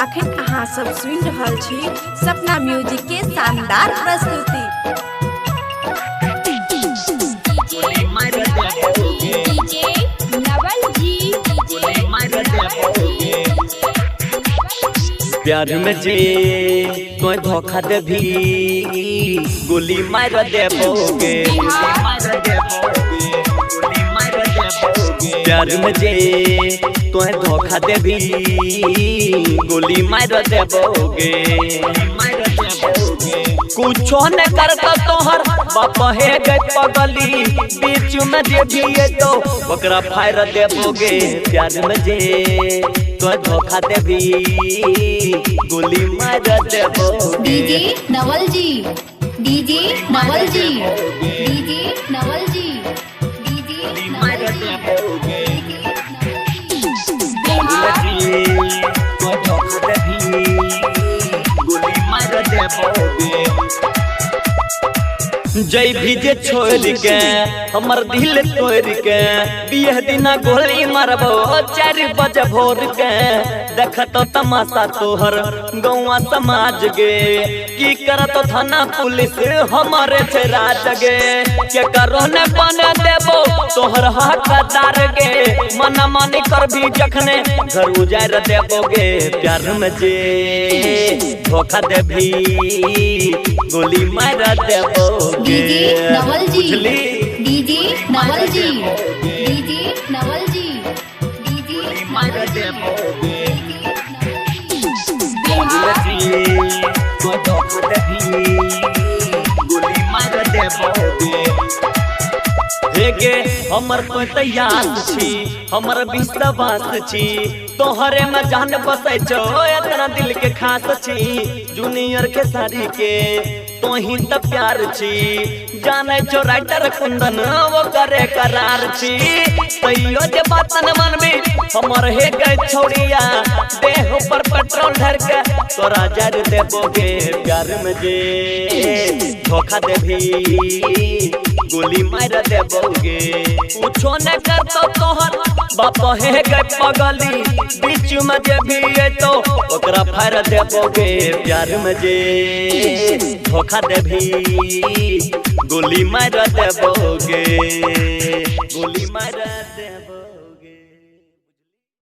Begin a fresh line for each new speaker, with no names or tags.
अखन अहाँ सब सुनि रहल छी सपना म्यूजिक के शानदार प्रस्तुति।
प्यार में जे कोई धोखा दे भी गोली मार देबोगे। प्यार में जे कोई धोखा दे भी गोली मार देबोगे। कुछो न करता तोहर बाप है गए पगली बीच में जे भी है तो ओकरा फायर देबोगे। प्यार में जे तो धोखा दे भी गोली मार देबोगे।
डीजे नवल जी, डीजे नवल जी, डीजे नवल जी, डीजे
मार देबोगे। तो धोखा दे भी गोली मार देबोगे। जय भी जे छोड़ के हमर दिल तोड़ के बिह दिना गोली मारबो 4 बजे भोर के। देखत तमाशा तोहर गौवा समाज गे की करत थाना पुलिस हमारे से राज गे। के करो ने बने देबो तोहर हकदार गे। मना मानी कर भी जखने घर उजाड़ देबोगे। प्यार में जे धोखा दे भी गोली मार देबोगे।
डीजे नवल जी, डीजे नवल जी, डीजे नवल जी, डीजे
मार देबोगे। तो धोखा दे भी गोली मार देबोगे। हेगे हमर तो तैयार छी हमर विश्वास छी तोहरे में जान बसै छो इतना दिल के खास छी। जूनियर के साड़ी के तो ही त प्यार छी जाने छो राइटर कुंदन वो करे करार छी। तैयो जे बात न मानबी हमर हे गए छोड़िया देह पर पेट्रोल ढर के तोरा जर देबोगे। प्यार में जे धोखा दे भी गोली मार देबोगे। कुछो न कर तो तोहर बाप है गए पगली बीच में जे भी है तो ओकरा फायर देबोगे। प्यार में जे धोखा दे भी गोली मार देबोगे। गोली मार दे